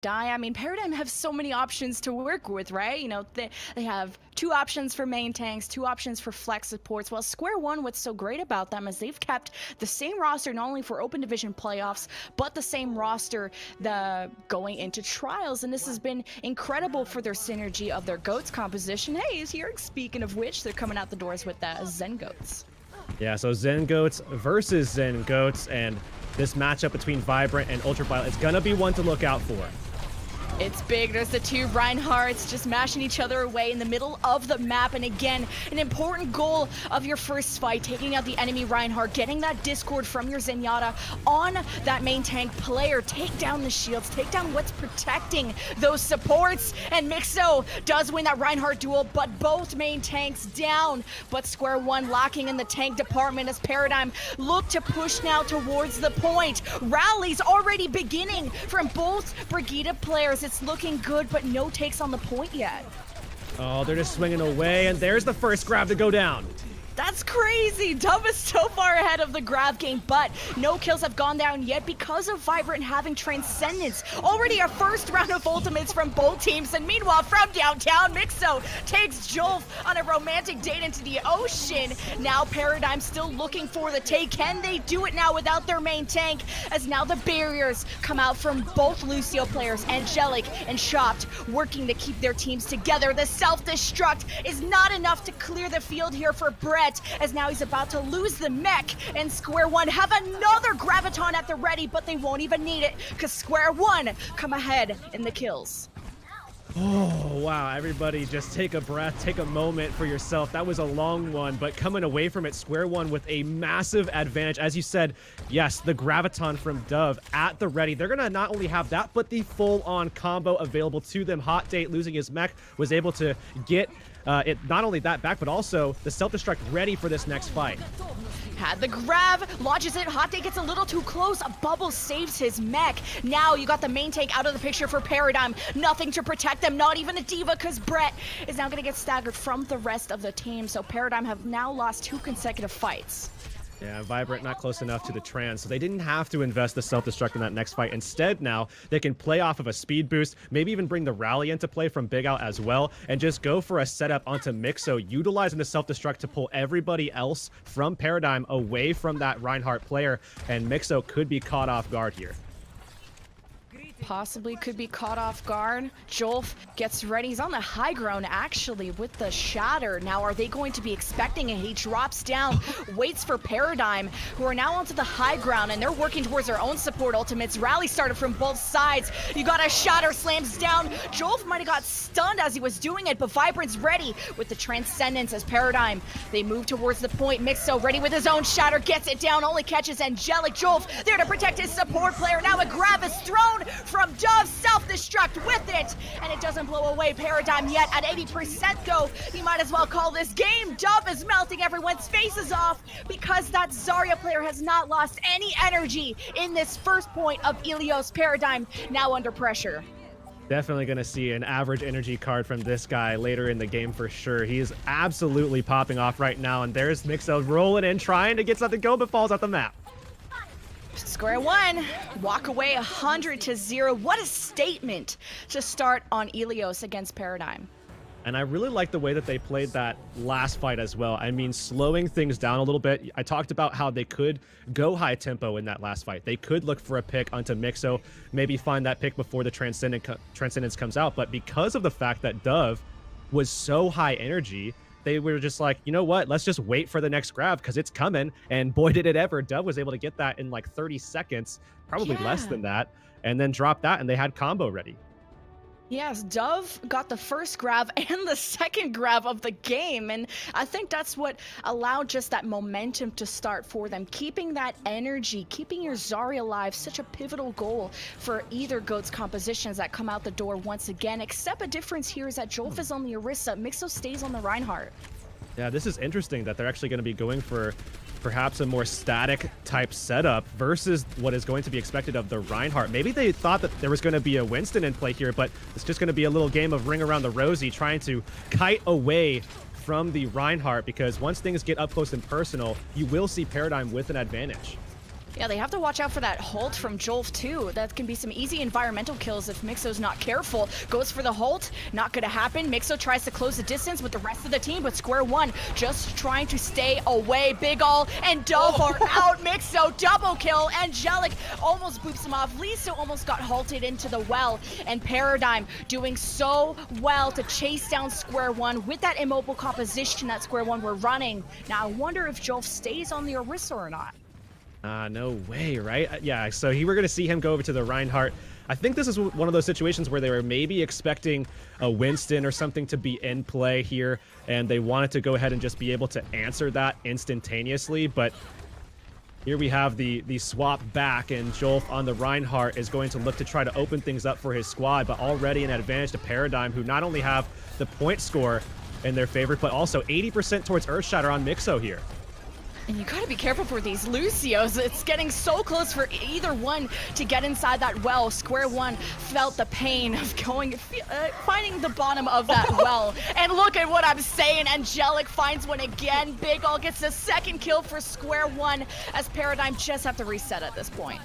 I mean, Paradigm have so many options to work with, right? You know, they have 2 options for main tanks, 2 options for flex supports. Well, Square One, what's so great about them is they've kept the same roster not only for Open Division playoffs, but the same roster going into trials. And this has been incredible for their synergy of their GOATs composition. Hey, is here. Speaking of which, they're coming out the doors with Zen GOATs. Yeah, so Zen GOATs versus Zen GOATs, and this matchup between Vibrant and Ultraviolet is gonna be one to look out for. It's big. There's the 2 Reinhardts just mashing each other away in the middle of the map. And again, an important goal of your first fight, taking out the enemy Reinhardt, getting that Discord from your Zenyatta on that main tank player. Take down the shields, take down what's protecting those supports. And Mixo does win that Reinhardt duel, but both main tanks down. But Square One lacking in the tank department as Paradigm look to push now towards the point. Rallies already beginning from both Brigida players. It's looking good, but no takes on the point yet. Oh, they're just swinging away, and there's the first grab to go down. That's crazy. Dove is so far ahead of the grab game, but no kills have gone down yet because of Vibrant having Transcendence. Already a first round of ultimates from both teams, and meanwhile from downtown, Mixo takes Jolf on a romantic date into the ocean. Now Paradigm still looking for the take. Can they do it now without their main tank? As now the barriers come out from both Lucio players, Angelic and Shopped, working to keep their teams together. The self-destruct is not enough to clear the field here for Brett, as now he's about to lose the mech, and Square One have another Graviton at the ready, but they won't even need it because Square One come ahead in the kills. Oh, wow. Everybody just take a breath, take a moment for yourself. That was a long one, but coming away from it, Square One with a massive advantage. As you said, yes, the Graviton from Dove at the ready. They're going to not only have that, but the full-on combo available to them. Hot Date losing his mech was able to get it not only that back, but also the self-destruct ready for this next fight. Had the grab, launches it, Hot Day gets a little too close, Bubble saves his mech. Now you got the main tank out of the picture for Paradigm. Nothing to protect them, not even a D.Va, because Brett is now gonna get staggered from the rest of the team. So Paradigm have now lost 2 consecutive fights. Yeah, Vibrant not close enough to the Trans, so they didn't have to invest the self-destruct in that next fight. Instead, now, they can play off of a speed boost, maybe even bring the rally into play from Big Out as well, and just go for a setup onto Mixo, utilizing the self-destruct to pull everybody else from Paradigm away from that Reinhardt player, and Mixo could be caught off guard here. Possibly could be caught off guard. Jolf gets ready. He's on the high ground, actually, with the Shatter. Now, are they going to be expecting it? He drops down, waits for Paradigm, who are now onto the high ground, and they're working towards their own support ultimates. Rally started from both sides. You got a Shatter slams down. Jolf might have got stunned as he was doing it, but Vibrant's ready with the Transcendence as Paradigm. They move towards the point. Mixo ready with his own Shatter, gets it down, only catches Angelic. Jolf there to protect his support player. Now a grab is thrown from Dove, self-destruct with it, and it doesn't blow away Paradigm yet. At 80% though, you might as well call this game. Dove is melting everyone's faces off because that Zarya player has not lost any energy in this first point of Ilios. Paradigm now under pressure. Definitely going to see an average energy card from this guy later in the game for sure. He is absolutely popping off right now, and there's Mixo rolling in, trying to get something going, but falls off the map. Square One walk away 100-0. What a statement to start on Ilios against Paradigm. And I really like the way that they played that last fight as well. I mean, slowing things down a little bit. I talked about how they could go high tempo in that last fight. They could look for a pick onto Mixo, maybe find that pick before the Transcendence comes out. But because of the fact that Dove was so high energy, they were just like, you know what, let's just wait for the next grab because it's coming. And boy, did it ever. Dove was able to get that in like 30 seconds, probably less than that, and then drop that, and they had combo ready. Yes, Dove got the first grab and the second grab of the game, and I think that's what allowed just that momentum to start for them. Keeping that energy, keeping your Zarya alive, such a pivotal goal for either GOAT's compositions that come out the door once again, except a difference here is that Jolf is on the Orisa, Mixo stays on the Reinhardt. Yeah, this is interesting that they're actually going to be going for perhaps a more static type setup versus what is going to be expected of the Reinhardt. Maybe they thought that there was going to be a Winston in play here, but it's just going to be a little game of ring around the rosy, trying to kite away from the Reinhardt, because once things get up close and personal, you will see Paradigm with an advantage. Yeah, they have to watch out for that Holt from Jolf too. That can be some easy environmental kills if Mixo's not careful. Goes for the Holt, not gonna happen. Mixo tries to close the distance with the rest of the team, but Square One just trying to stay away. Big Ol and Dove are out. Mixo double kill. Angelic almost boops him off. Lisa almost got halted into the well, and Paradigm doing so well to chase down Square One with that immobile composition that Square One were running. Now I wonder if Jolf stays on the Orisa or not. No way, right? Yeah, so we're going to see him go over to the Reinhardt. I think this is one of those situations where they were maybe expecting a Winston or something to be in play here, and they wanted to go ahead and just be able to answer that instantaneously, but here we have the swap back, and Jolf on the Reinhardt is going to look to try to open things up for his squad, but already an advantage to Paradigm, who not only have the point score in their favor, but also 80% towards Earthshatter on Mixo here. And you gotta be careful for these Lucios. It's getting so close for either one to get inside that well. Square One felt the pain of finding the bottom of that well. And look at what I'm saying. Angelic finds one again. Big Ol gets the second kill for Square One, as Paradigm just have to reset at this point.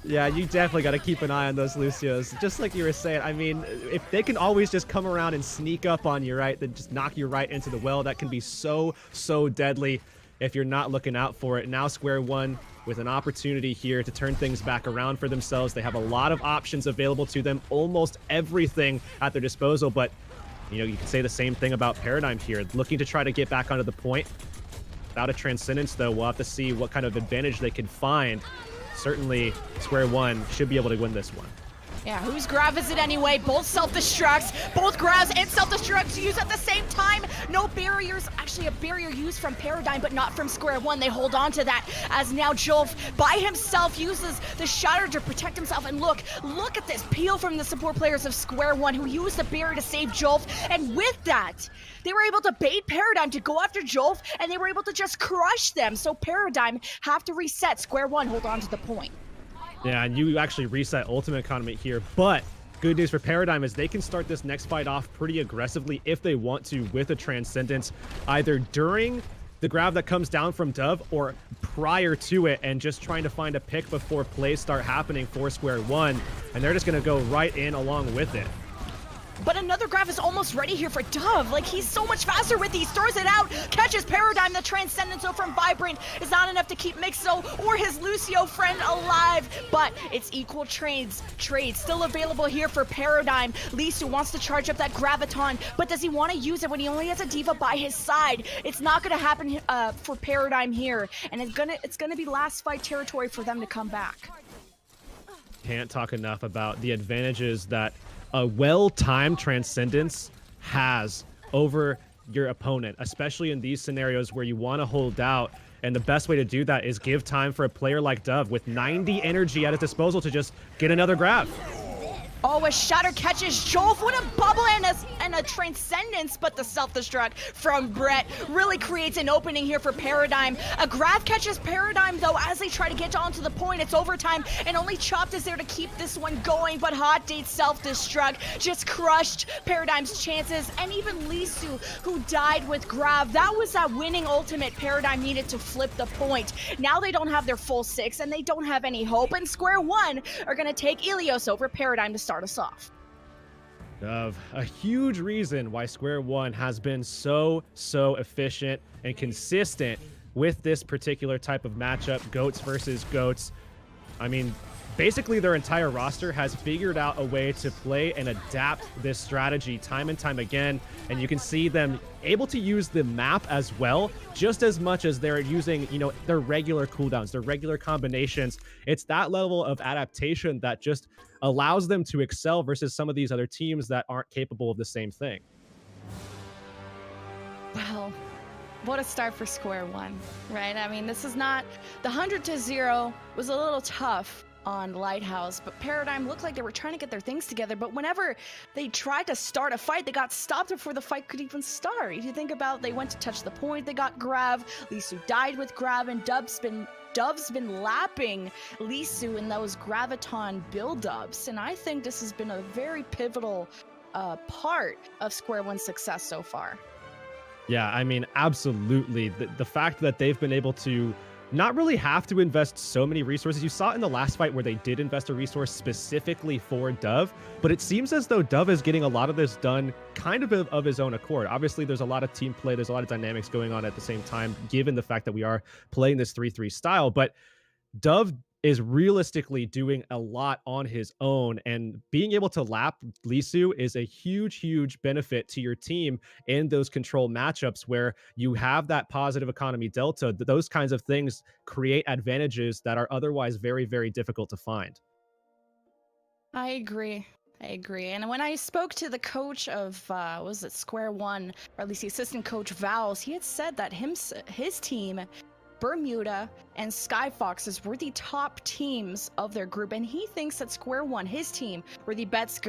Yeah, you definitely got to keep an eye on those Lucios. Just like you were saying, I mean, if they can always just come around and sneak up on you, right, then just knock you right into the well, that can be so deadly if you're not looking out for it. Now Square One with an opportunity here to turn things back around for themselves. They have a lot of options available to them, almost everything at their disposal, but you know, you can say the same thing about Paradigm here, looking to try to get back onto the point. Without a Transcendence, though, we'll have to see what kind of advantage they can find. Certainly, Square One should be able to win this one. Yeah, whose grab is it anyway? Both self-destructs, both grabs and self-destructs used at the same time. No barriers, actually a barrier used from Paradigm, but not from Square One. They hold on to that, as now Jolf by himself uses the Shatter to protect himself. And look at this peel from the support players of Square One, who used the barrier to save Jolf. And with that, they were able to bait Paradigm to go after Jolf, and they were able to just crush them. So Paradigm have to reset. Square One hold on to the point. Yeah, and you actually reset ultimate economy here, but good news for Paradigm is they can start this next fight off pretty aggressively if they want to with a Transcendence, either during the grab that comes down from Dove or prior to it, and just trying to find a pick before plays start happening for Square One, and they're just going to go right in along with it. But another grab is almost ready here for Dove. Like, he's so much faster with these. Throws it out, catches Paradigm. The Transcendence from Vibrant is not enough to keep Mixo or his Lucio friend alive. But it's equal trades still available here for Paradigm. Lisu wants to charge up that Graviton, but does he want to use it when he only has a Diva by his side? It's not going to happen for Paradigm here, and it's gonna be last fight territory for them to come back. Can't talk enough about the advantages that a well-timed Transcendence has over your opponent, especially in these scenarios where you want to hold out. And the best way to do that is give time for a player like Dove with 90 energy at his disposal to just get another grab. Oh, a Shatter catches Jolf with a bubble and a Transcendence, but the self-destruct from Brett really creates an opening here for Paradigm. A grab catches Paradigm, though, as they try to get onto the point. It's overtime, and only Chopped is there to keep this one going, but Hot Date self-destruct just crushed Paradigm's chances, and even Lisu, who died with grab. That was that winning ultimate Paradigm needed to flip the point. Now they don't have their full 6, and they don't have any hope, and Square One are going to take Ilios over Paradigm to start us off. Of a huge reason why Square One has been so efficient and consistent with this particular type of matchup, goats versus goats. I mean, basically their entire roster has figured out a way to play and adapt this strategy time and time again, and you can see them able to use the map as well, just as much as they're using, you know, their regular cooldowns, their regular combinations. It's that level of adaptation that just allows them to excel versus some of these other teams that aren't capable of the same thing. Well, what a start for Square One, right? I mean, this is not, the 100-0 was a little tough on Lighthouse, but Paradigm looked like they were trying to get their things together, but whenever they tried to start a fight, they got stopped before the fight could even start. If you think about, they went to touch the point, they got grab, Lisu died with grab, and Dove's been lapping Lisu in those Graviton build-ups, and I think this has been a very pivotal part of Square One's success so far. Yeah, I mean, absolutely. The fact that they've been able to not really have to invest so many resources. You saw it in the last fight where they did invest a resource specifically for Dove, but it seems as though Dove is getting a lot of this done kind of his own accord. Obviously, there's a lot of team play, there's a lot of dynamics going on at the same time, given the fact that we are playing this 3-3 style, but Dove is realistically doing a lot on his own, and being able to lap Lisu is a huge benefit to your team in those control matchups where you have that positive economy delta. Those kinds of things create advantages that are otherwise very difficult to find. I agree. And when I spoke to the coach of, was it Square One, or at least the assistant coach Vals, he had said that his team, Bermuda and Skyfoxes, were the top teams of their group, and he thinks that Square One, his team, were the best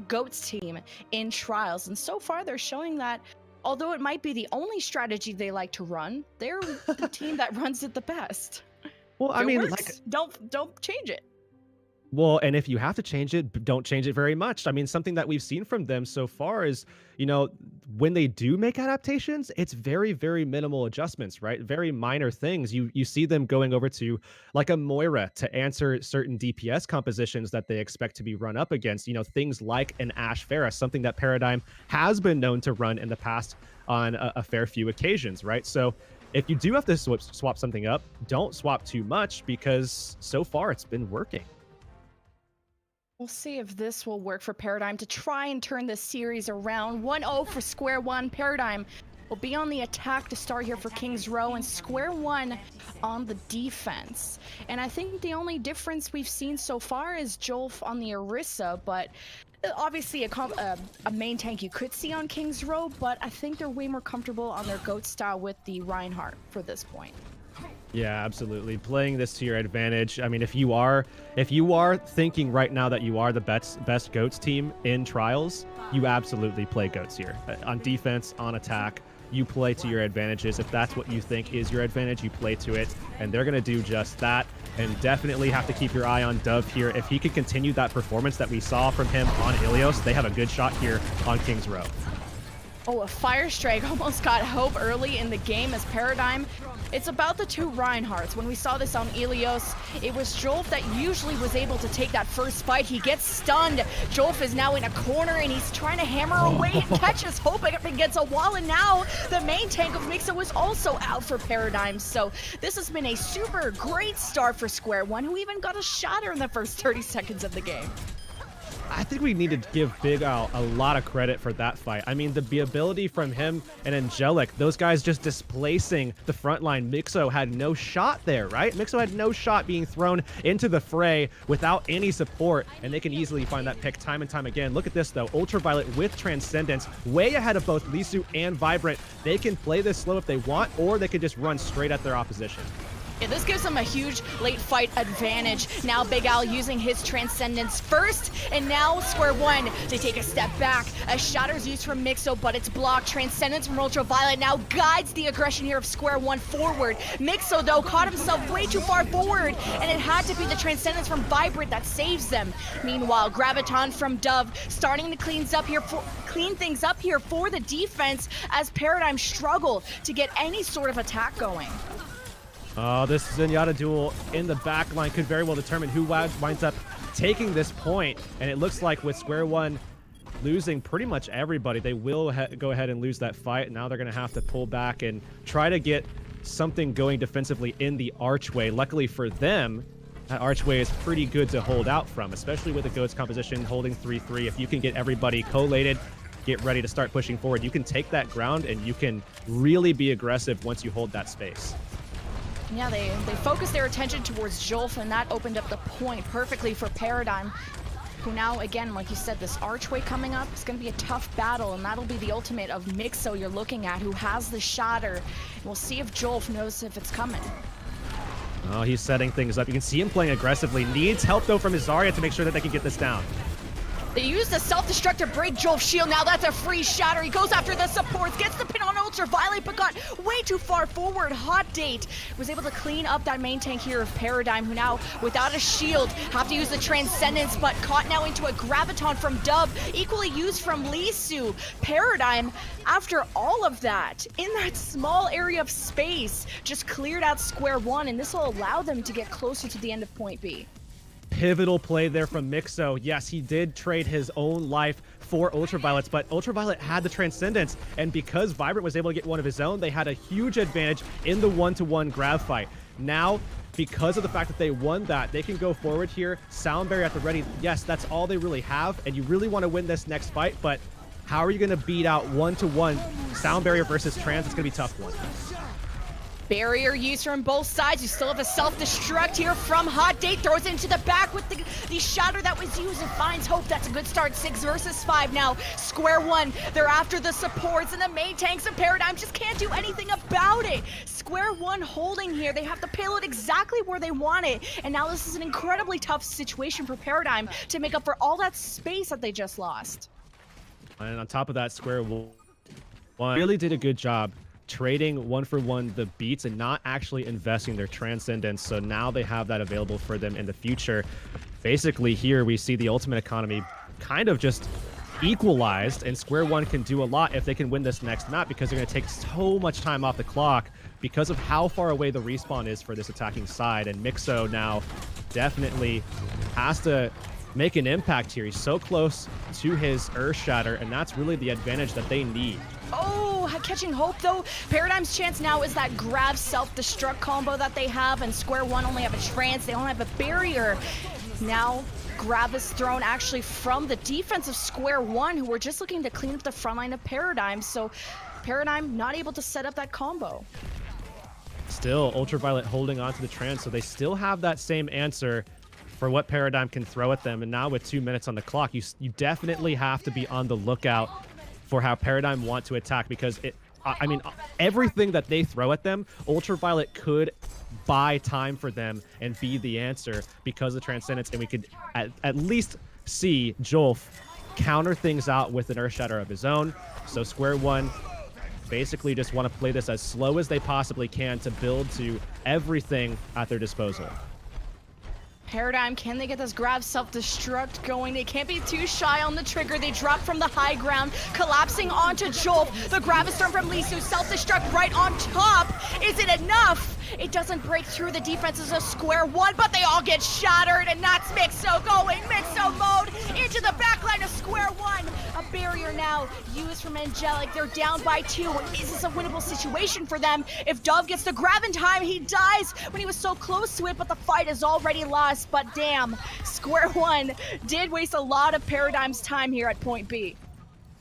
GOATS team in Trials. And so far, they're showing that although it might be the only strategy they like to run, they're the team that runs it the best. Well, I mean, like, don't change it. Well, and if you have to change it, don't change it very much. I mean, something that we've seen from them so far is, you know, when they do make adaptations, it's very minimal adjustments, right? Very minor things. You see them going over to like a Moira to answer certain DPS compositions that they expect to be run up against, you know, things like an Ashe Pharah, something that Paradigm has been known to run in the past on a fair few occasions, right? So if you do have to swap something up, don't swap too much, because so far it's been working. We'll see if this will work for Paradigm to try and turn this series around. 1-0 for Square One. Paradigm will be on the attack to start here for Kings Row, and Square One on the defense. And I think the only difference we've seen so far is Jolf on the Orisa, but obviously a main tank you could see on Kings Row, but I think they're way more comfortable on their GOAT style with the Reinhardt for this point. Yeah, absolutely. Playing this to your advantage. I mean, if you are thinking right now that you are the best GOATS team in Trials, you absolutely play GOATS here. On defense, on attack, you play to your advantages. If that's what you think is your advantage, you play to it, and they're going to do just that. And definitely have to keep your eye on Dove here. If he could continue that performance that we saw from him on Ilios, they have a good shot here on Kings Row. Oh, a Fire Strike almost got hope early in the game as Paradigm. It's about the two Reinhardts. When we saw this on Ilios, it was Jolf that usually was able to take that first fight. He gets stunned. Jolf is now in a corner, and he's trying to hammer away and catches hope up against a wall. And now the main tank of Mixo is also out for Paradigm. So this has been a super great start for Square One, who even got a shatter in the first 30 seconds of the game. I think we need to give Big Al a lot of credit for that fight. I mean, the ability from him and Angelic, those guys just displacing the front line. Mixo had no shot there, right? Mixo had no shot being thrown into the fray without any support, and they can easily find that pick time and time again. Look at this, though. Ultraviolet with Transcendence, way ahead of both Lisu and Vibrant. They can play this slow if they want, or they could just run straight at their opposition. Yeah, this gives him a huge late fight advantage. Now Big Al using his Transcendence first, and now Square One, they take a step back. A Shatter's used from Mixo, but it's blocked. Transcendence from Ultraviolet now guides the aggression here of Square One forward. Mixo, though, caught himself way too far forward, and it had to be the Transcendence from Vibrant that saves them. Meanwhile, Graviton from Dove starting to clean things up here for the defense as Paradigm struggle to get any sort of attack going. Oh, this Zenyatta duel in the back line could very well determine who winds up taking this point. And it looks like with Square One losing pretty much everybody, they will go ahead and lose that fight. Now they're going to have to pull back and try to get something going defensively in the archway. Luckily for them, that archway is pretty good to hold out from, especially with the GOATS composition holding 3-3. If you can get everybody collated, get ready to start pushing forward, you can take that ground and you can really be aggressive once you hold that space. Yeah, they focused their attention towards Jolf, and that opened up the point perfectly for Paradigm, who now, again, like you said, this archway coming up is going to be a tough battle, and that'll be the ultimate of Mixo you're looking at, who has the shatter. We'll see if Jolf knows if it's coming. Oh, he's setting things up. You can see him playing aggressively. Needs help, though, from his Zarya to make sure that they can get this down. They use the self-destruct to break Jolf's shield. Now that's a free shatter. He goes after the supports, gets the pin on Ultraviolet, but got way too far forward. Hot Date was able to clean up that main tank here of Paradigm, who now, without a shield, have to use the Transcendence, but caught now into a Graviton from Dub, equally used from Lisu. Paradigm, after all of that, in that small area of space, just cleared out square one, and this will allow them to get closer to the end of point B. Pivotal play there from Mixo. Yes, he did trade his own life for Ultraviolets, but Ultraviolet had the Transcendence, and because Vibrant was able to get one of his own, they had a huge advantage in the one-to-one grab fight. Now, because of the fact that they won that, they can go forward here, Sound Barrier at the ready. Yes, that's all they really have, and you really want to win this next fight, but how are you going to beat out one-to-one Sound Barrier versus Trans? It's going to be a tough one. Barrier used from both sides. You still have a self-destruct here from Hot Date. Throws it into the back with the shatter that was used and finds Hope. That's a good start. 6 versus 5 now. Square one. They're after the supports and the main tanks of Paradigm just can't do anything about it. Square one holding here. They have the payload exactly where they want it. And now this is an incredibly tough situation for Paradigm to make up for all that space that they just lost. And on top of that, Square one really did a good job trading one-for-one the beats and not actually investing their Transcendence, so now they have that available for them in the future. Basically here we see the ultimate economy kind of just equalized, and Square One can do a lot if they can win this next map, because they're going to take so much time off the clock because of how far away the respawn is for this attacking side. And Mixo now definitely has to make an impact here. He's so close to his Earth Shatter, and that's really the advantage that they need. Oh, catching Hope though. Paradigm's chance now is that grab self-destruct combo that they have, and Square One only have a trance, they don't have a barrier. Now grab is thrown actually from the defense of Square One, who were just looking to clean up the front line of Paradigm, so Paradigm not able to set up that combo. Still, Ultraviolet holding on to the trance, so they still have that same answer for what Paradigm can throw at them. And now with 2 minutes on the clock, you definitely have to be on the lookout for how Paradigm want to attack, because I mean, everything that they throw at them, Ultraviolet could buy time for them and be the answer because of Transcendence, and we could at least see Jolf counter things out with an Earth Shatter of his own. So Square One basically just want to play this as slow as they possibly can to build to everything at their disposal. Paradigm, can they get this grab self-destruct going? They can't be too shy on the trigger. They drop from the high ground, collapsing onto Jolf. The grab is thrown from Lisu, self-destruct right on top. Is it enough? It doesn't break through the defenses of Square One, but they all get shattered, and that's Mixo going Mixo mode into the backline of Square One. A barrier now used from Angelic. They're down by 2. Is this a winnable situation for them? If Dove gets the grab in time, he dies when he was so close to it, but the fight is already lost. But damn, Square One did waste a lot of Paradigm's time here at point B.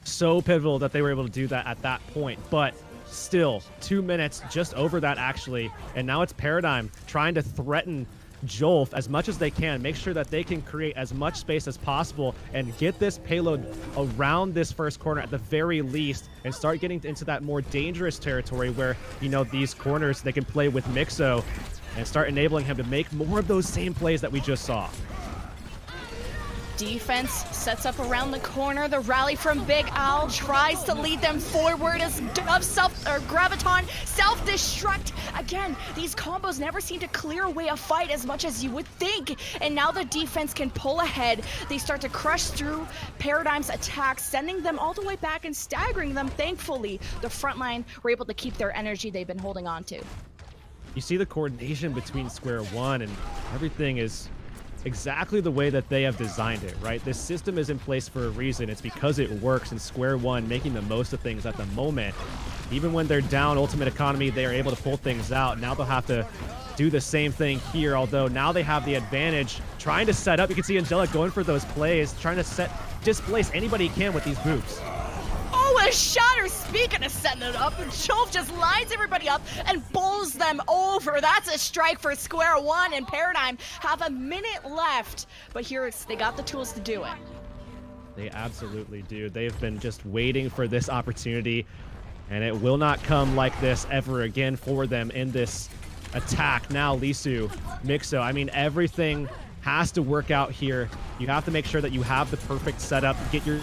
So pivotal that they were able to do that at that point, but still 2 minutes just over that actually, and now it's Paradigm trying to threaten Jolf as much as they can, make sure that they can create as much space as possible and get this payload around this first corner at the very least, and start getting into that more dangerous territory where, you know, these corners they can play with Mixo and start enabling him to make more of those same plays that we just saw. Defense sets up around the corner. The rally from Big Al tries to lead them forward as Dove Graviton self-destruct. Again, these combos never seem to clear away a fight as much as you would think. And now the defense can pull ahead. They start to crush through Paradigm's attacks, sending them all the way back and staggering them. Thankfully, the front line were able to keep their energy they've been holding on to. You see the coordination between Square One, and everything is exactly the way that they have designed it, right? This system is in place for a reason. It's because it works, and Square One making the most of things at the moment. Even when they're down Ultimate Economy, they are able to pull things out. Now they'll have to do the same thing here, although now they have the advantage trying to set up. You can see Angelic going for those plays, trying to displace anybody he can with these boots. Oh, a shatter, speaking of setting it up, and Jolf just lines everybody up and bowls them over. That's a strike for Square One, and Paradigm have a minute left, but here they got the tools to do it. They absolutely do. They've been just waiting for this opportunity, and it will not come like this ever again for them in this attack. Now Lisu, Mixo, I mean, everything has to work out here. You have to make sure that you have the perfect setup, get your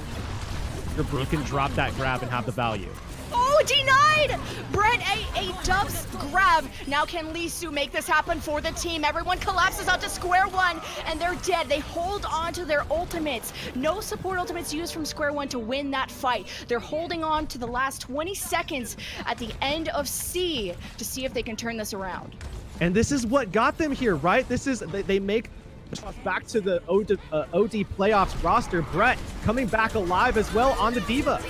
you can drop that grab and have the value. Oh, denied! Brett, a Dubs grab. Now can Lisu make this happen for the team? Everyone collapses onto square one, and they're dead. They hold on to their ultimates. No support ultimates used from square one to win that fight. They're holding on to the last 20 seconds at the end of C to see if they can turn this around. And this is what got them here, right? This is, they make back to the OD playoffs roster. Brett coming back alive as well on the D.Va.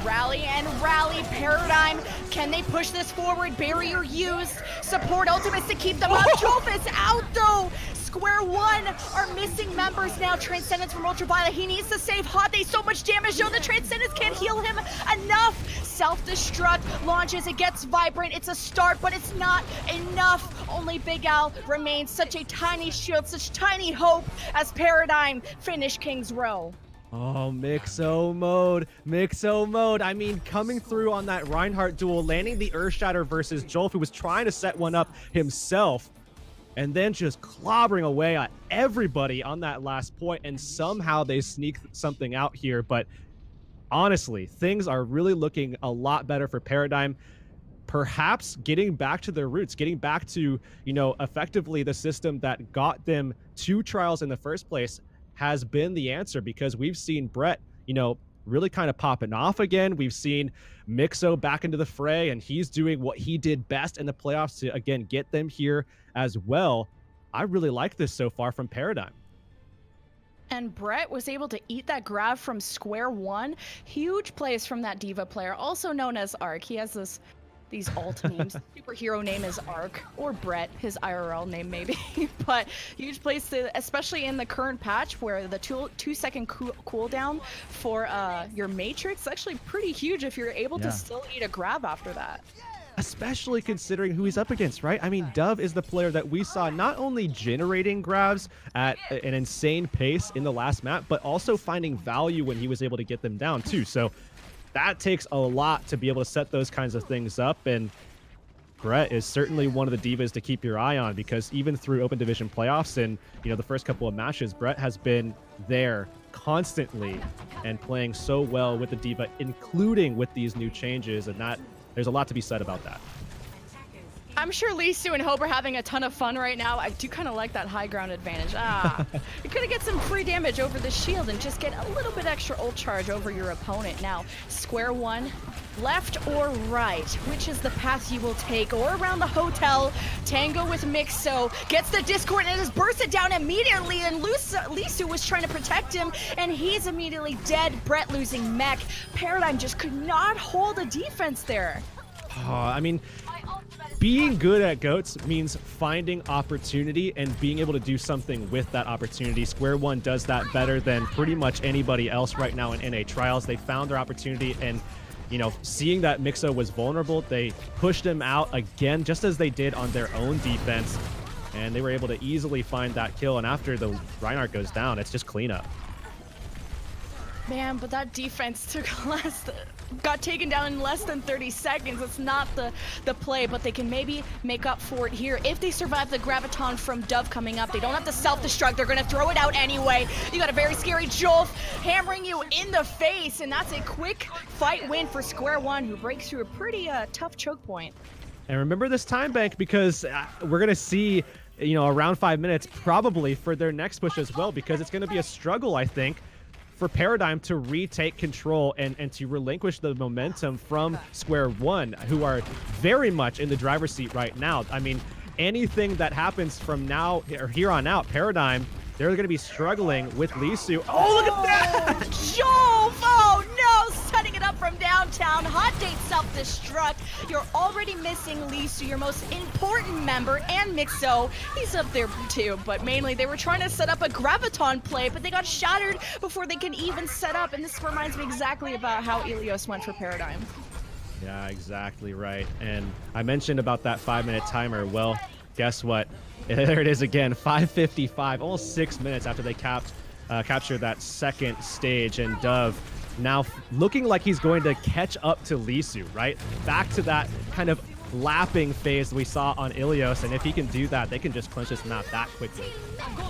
Rally and rally. Paradigm, can they push this forward? Barrier used. Support ultimates to keep them up. Jolf is out though. Square one are missing members now. Transcendence from Ultraviolet. He needs to save Hot. They so much damage. No, the Transcendence can't heal him enough. Self-destruct launches. It gets Vibrant. It's a start, but it's not enough. Only Big Al remains. Such a tiny shield, such tiny hope as Paradigm finish King's Row. Oh, Mixo mode. I mean, coming through on that Reinhardt duel, landing the Earthshatter versus Jolf, who was trying to set one up himself, and then just clobbering away at everybody on that last point, and somehow they sneak something out here. But honestly, things are really looking a lot better for Paradigm. Perhaps getting back to their roots, getting back to, you know, effectively the system that got them 2 trials in the first place has been the answer, because we've seen Brett, you know, really kind of popping off again. We've seen Mixo back into the fray, and he's doing what he did best in the playoffs to, again, get them here as well. I really like this so far from Paradigm. And Brett was able to eat that grab from square one. Huge plays from that D.Va player, also known as Arc. He has these alt names. Superhero name is Arc, or Brett, his IRL name maybe. But huge plays, especially in the current patch where the 2-second cooldown for your Matrix is actually pretty huge if you're able to still eat a grab after that. Especially considering who he's up against, right? I mean, Dove is the player that we saw not only generating grabs at an insane pace in the last map, but also finding value when he was able to get them down too. So that takes a lot to be able to set those kinds of things up, and Brett is certainly one of the divas to keep your eye on, because even through Open Division playoffs and, you know, the first couple of matches, Brett has been there constantly and playing so well with the diva, including with these new changes, and that there's a lot to be said about that. I'm sure Lisu and Hope are having a ton of fun right now. I do kind of like that high ground advantage. You could get some free damage over the shield and just get a little bit extra ult charge over your opponent. Now, square one, left or right? Which is the path you will take? Or around the hotel, Tango with Mixo, gets the Discord and just bursts it down immediately, and Lisu was trying to protect him, and he's immediately dead. Brett losing mech. Paradigm just could not hold a defense there. I mean, being good at GOATs means finding opportunity and being able to do something with that opportunity. Square one does that better than pretty much anybody else right now in NA trials. They found their opportunity, and, you know, seeing that Mixo was vulnerable, they pushed him out again, just as they did on their own defense, and they were able to easily find that kill. And after the Reinhardt goes down, it's just cleanup. Man, but that defense got taken down in less than 30 seconds. It's not the play, but they can maybe make up for it here. If they survive the Graviton from Dove coming up, they don't have to self-destruct. They're going to throw it out anyway. You got a very scary Jolf hammering you in the face, and that's a quick fight win for Square One, who breaks through a pretty tough choke point. And remember this time bank, because we're going to see, you know, around 5 minutes probably for their next push as well, because it's going to be a struggle, I think, for Paradigm to retake control and to relinquish the momentum from Square One, who are very much in the driver's seat right now. I mean, anything that happens from now or here on out, Paradigm, they're going to be struggling with Lisu. Oh, look at that! Jolf! Oh no! Setting it up from downtown. Hot date self-destruct. You're already missing Lisu, your most important member, and Mixo. He's up there too, but mainly they were trying to set up a Graviton play, but they got shattered before they can even set up, and this reminds me exactly about how Ilios went for Paradigm. Yeah, exactly right. And I mentioned about that 5-minute timer. Well, guess what? There it is again, 5:55, almost 6 minutes after they captured that second stage, and Dove now looking like he's going to catch up to Lisu, right? Back to that kind of lapping phase we saw on Ilios, and if he can do that, they can just clinch this map that quickly.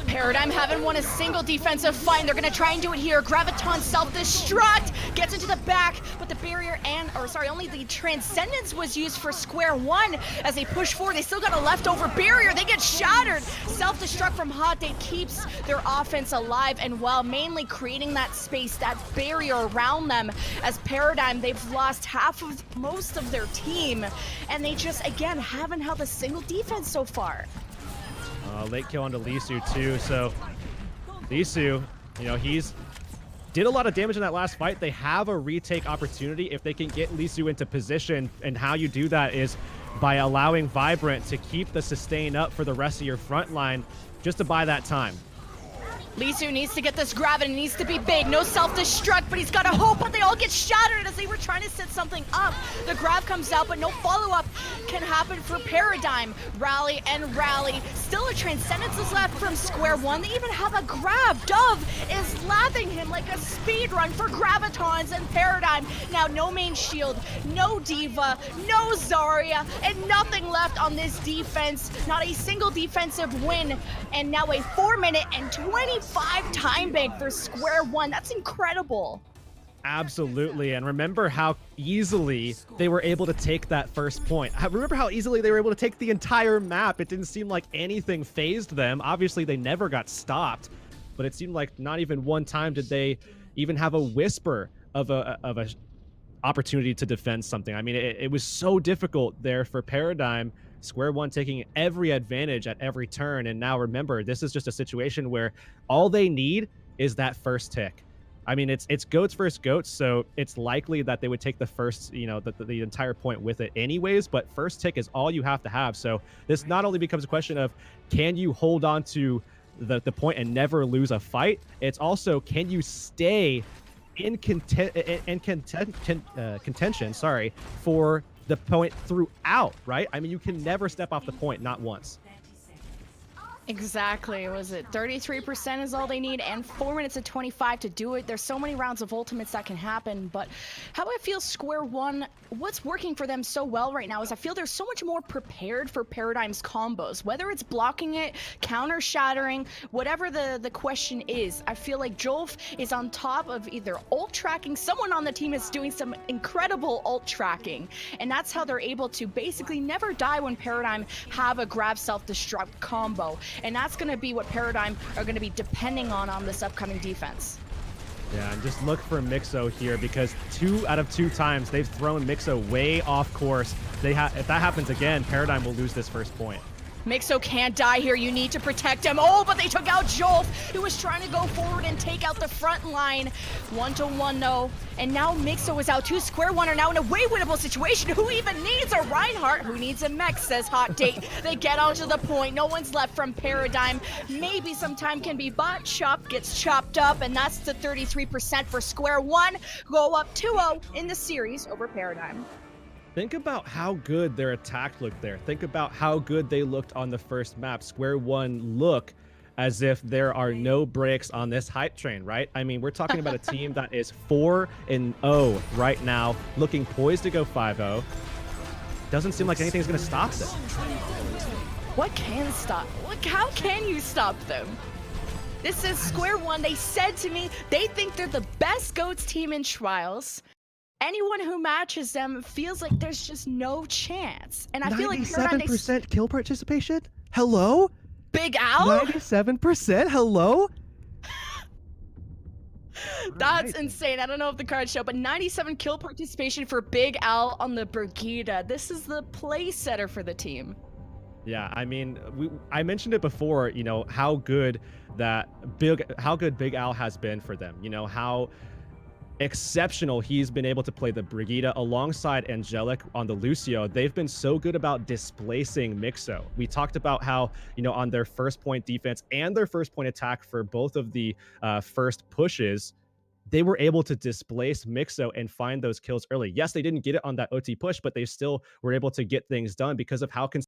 Paradigm haven't won a single defensive fight, and they're gonna try and do it here. Graviton self-destruct, gets into the back, but the barrier only the Transcendence was used for square one as they push forward. They still got a leftover barrier, they get shattered. Self-destruct from Hot Day keeps their offense alive and well, mainly creating that space, that barrier around them. As Paradigm, they've lost most of their team, and they just, again, haven't held a single defense so far. Late kill onto Lisu too, so Lisu, he's did a lot of damage in that last fight. They have a retake opportunity if they can get Lisu into position, and how you do that is by allowing Vibrant to keep the sustain up for the rest of your front line just to buy that time. Lisu needs to get this grab, and it needs to be big. No self-destruct, but he's got a hope, but they all get shattered as they were trying to set something up. The grab comes out, but no follow-up can happen for Paradigm. Rally and rally. Still a Transcendence is left from square one. They even have a grab. Dove is lapping him like a speed run for Gravitons and Paradigm. Now no main shield, no Diva, no Zarya, and nothing left on this defense. Not a single defensive win, and now a 4-minute and 25 time bank for square one. That's incredible. Absolutely, and remember how easily they were able to take that first point. Remember how easily they were able to take the entire map. It didn't seem like anything phased them. Obviously, they never got stopped, but it seemed like not even one time did they even have a whisper of a opportunity to defend something. I mean, it was so difficult there for Paradigm. Square one taking every advantage at every turn, and now remember, this is just a situation where all they need is that first tick. I mean, it's goats versus goats, so it's likely that they would take the first, the entire point with it anyways, but first tick is all you have to have. So this not only becomes a question of can you hold on to the point and never lose a fight, it's also can you stay in contention, for the point throughout, right? I mean, you can never step off the point, not once. Exactly. Was it 33% is all they need, and 4 minutes and 25 to do it. There's so many rounds of ultimates that can happen, but how I feel square one, what's working for them so well right now is I feel they're so much more prepared for Paradigm's combos, whether it's blocking it, counter shattering, whatever the question is. I feel like Jolf is on top of either ult tracking, someone on the team is doing some incredible ult tracking, and that's how they're able to basically never die when Paradigm have a grab self-destruct combo. And that's going to be what Paradigm are going to be depending on this upcoming defense. Yeah, and just look for Mixo here, because 2 out of 2 times they've thrown Mixo way off course. If that happens again, Paradigm will lose this first point. Mixo can't die here. You need to protect him. Oh, but they took out Jolf, who was trying to go forward and take out the front line. 1-to-1 though. And now Mixo is out. 2 square one are now in a way winnable situation. Who even needs a Reinhardt? Who needs a mech, says Hot Date. They get onto the point. No one's left from Paradigm. Maybe some time can be bought. Chop gets chopped up, and that's the 33% for square one. Go up 2-0 in the series over Paradigm. Think about how good their attack looked there. Think about how good they looked on the first map. Square one look as if there are no breaks on this hype train, right? I mean, we're talking about a team that is 4-0 right now, looking poised to go 5-0. Doesn't seem like anything's going to stop them. What can stop? How can you stop them? This is square one. They said to me they think they're the best GOATS team in Trials. Anyone who matches them feels like there's just no chance. And I feel like 97% kill participation? Hello? Big Al? 97%? Hello? That's insane. I don't know if the cards show, but 97 kill participation for Big Al on the Brigida. This is the play setter for the team. Yeah, I mean, I mentioned it before, how good Big Al has been for them. How exceptional he's been able to play the Brigida alongside Angelic on the Lucio. They've been so good about displacing Mixo. We talked about how, on their first point defense and their first point attack for both of the first pushes, they were able to displace Mixo and find those kills early. Yes, they didn't get it on that OT push, but they still were able to get things done because of how